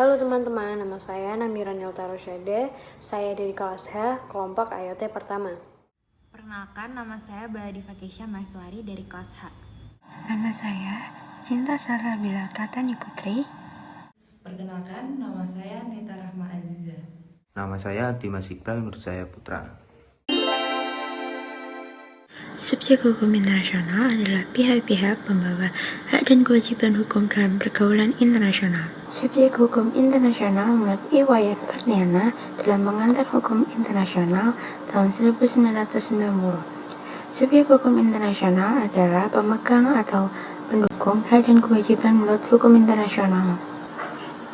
Halo teman-teman, nama saya Namira Nilta Rosyade. Saya dari kelas H, kelompok IoT pertama. Perkenalkan, nama saya Bahadifa Kesha Maheswari dari kelas H. Nama saya Cinta Salsabila Katani Putri. Perkenalkan, nama saya Nita Rahma Aziza. Nama saya Dimas Iqbal Nurzaya Putra. Subjek hukum internasional adalah pihak-pihak pembawa hak dan kewajiban hukum dalam pergaulan internasional. Subjek hukum internasional menurut Iwayat Perniana dalam Pengantar Hukum Internasional tahun 1990. Subjek hukum internasional adalah pemegang atau pendukung hak dan kewajiban menurut hukum internasional.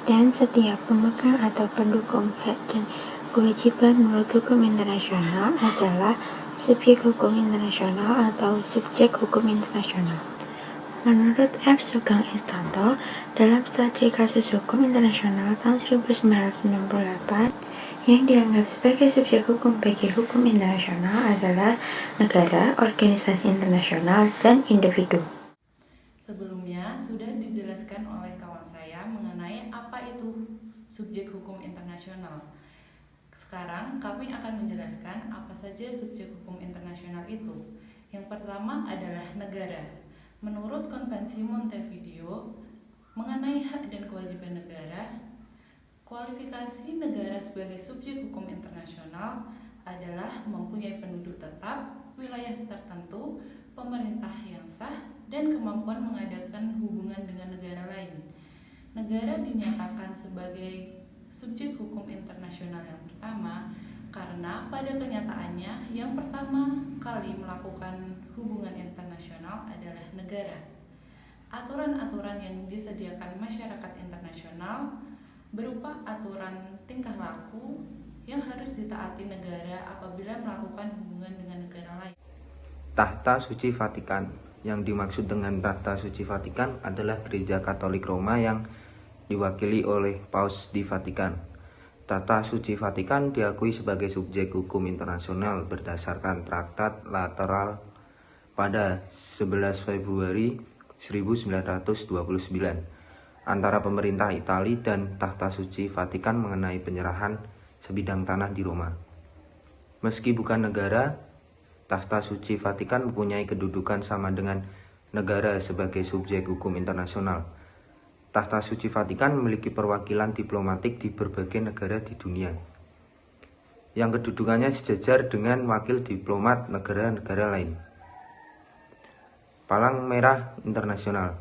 Dan setiap pemegang atau pendukung hak dan kewajiban menurut hukum internasional adalah subjek hukum internasional atau subjek hukum internasional. Menurut F. Sugeng Istanto, dalam studi kasus hukum internasional tahun 1998, yang dianggap sebagai subjek hukum bagi hukum internasional adalah negara, organisasi internasional, dan individu. Sebelumnya sudah dijelaskan oleh kawan saya mengenai apa itu subjek hukum internasional. Sekarang kami akan menjelaskan apa saja subjek hukum internasional itu. Yang pertama adalah negara. Menurut Konvensi Montevideo mengenai hak dan kewajiban negara, kualifikasi negara sebagai subjek hukum internasional adalah mempunyai penduduk tetap, wilayah tertentu, pemerintah yang sah, dan kemampuan mengadakan hubungan dengan negara lain. Negara dinyatakan sebagai subjek hukum internasional yang pertama karena pada kenyataannya yang pertama kali melakukan hubungan internasional adalah negara. Aturan-aturan yang disediakan masyarakat internasional berupa aturan tingkah laku yang harus ditaati negara apabila melakukan hubungan dengan negara lain. Tahta Suci Vatikan. Yang dimaksud dengan Tahta Suci Vatikan adalah Gereja Katolik Roma yang diwakili oleh Paus di Vatikan. Tahta Suci Vatikan diakui sebagai subjek hukum internasional berdasarkan Traktat Lateral pada 11 Februari 1929 antara pemerintah Italia dan Tahta Suci Vatikan mengenai penyerahan sebidang tanah di Roma. Meski bukan negara, Tahta Suci Vatikan mempunyai kedudukan sama dengan negara sebagai subjek hukum internasional. Tahta Suci Vatikan memiliki perwakilan diplomatik di berbagai negara di dunia, yang kedudukannya sejajar dengan wakil diplomat negara-negara lain. Palang Merah Internasional.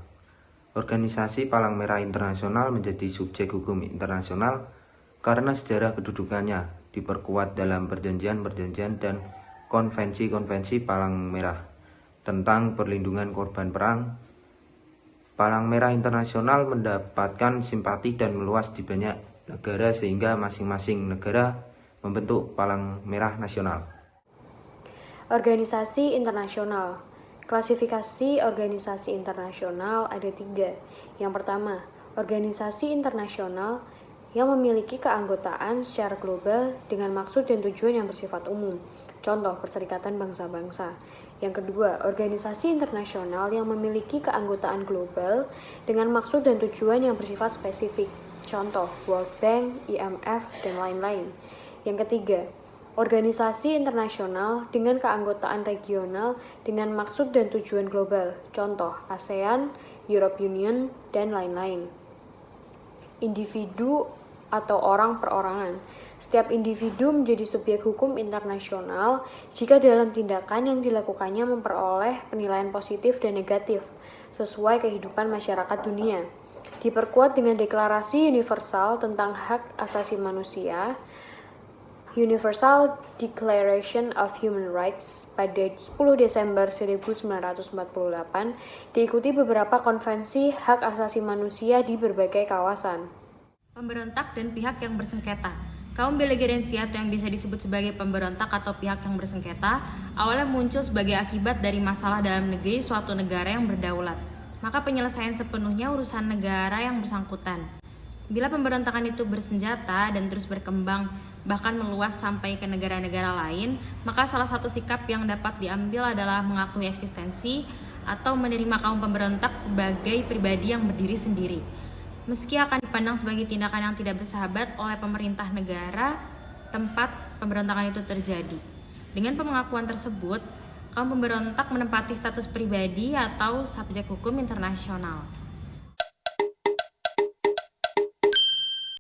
Organisasi Palang Merah Internasional menjadi subjek hukum internasional karena sejarah kedudukannya diperkuat dalam perjanjian-perjanjian dan konvensi-konvensi Palang Merah tentang perlindungan korban perang. Palang Merah Internasional mendapatkan simpati dan meluas di banyak negara sehingga masing-masing negara membentuk Palang Merah Nasional. Organisasi internasional. Klasifikasi organisasi internasional ada 3. Yang pertama, organisasi internasional yang memiliki keanggotaan secara global dengan maksud dan tujuan yang bersifat umum. Contoh, Perserikatan Bangsa-Bangsa. Yang kedua, organisasi internasional yang memiliki keanggotaan global dengan maksud dan tujuan yang bersifat spesifik. Contoh, World Bank, IMF, dan lain-lain. Yang ketiga, organisasi internasional dengan keanggotaan regional dengan maksud dan tujuan global. Contoh, ASEAN, European Union, dan lain-lain. Individu atau orang perorangan. Setiap individu menjadi subjek hukum internasional jika dalam tindakan yang dilakukannya memperoleh penilaian positif dan negatif sesuai kehidupan masyarakat dunia. Diperkuat dengan Deklarasi Universal tentang Hak Asasi Manusia, Universal Declaration of Human Rights pada 10 Desember 1948, diikuti beberapa konvensi hak asasi manusia di berbagai kawasan. Pemberontak dan pihak yang bersengketa. Kaum belegerensi atau yang bisa disebut sebagai pemberontak atau pihak yang bersengketa awalnya muncul sebagai akibat dari masalah dalam negeri suatu negara yang berdaulat. Maka penyelesaian sepenuhnya urusan negara yang bersangkutan. Bila pemberontakan itu bersenjata dan terus berkembang bahkan meluas sampai ke negara-negara lain, maka salah satu sikap yang dapat diambil adalah mengakui eksistensi atau menerima kaum pemberontak sebagai pribadi yang berdiri sendiri. meski akan dipandang sebagai tindakan yang tidak bersahabat oleh pemerintah negara tempat pemberontakan itu terjadi. Dengan pengakuan tersebut, kaum pemberontak menempati status pribadi atau subjek hukum internasional.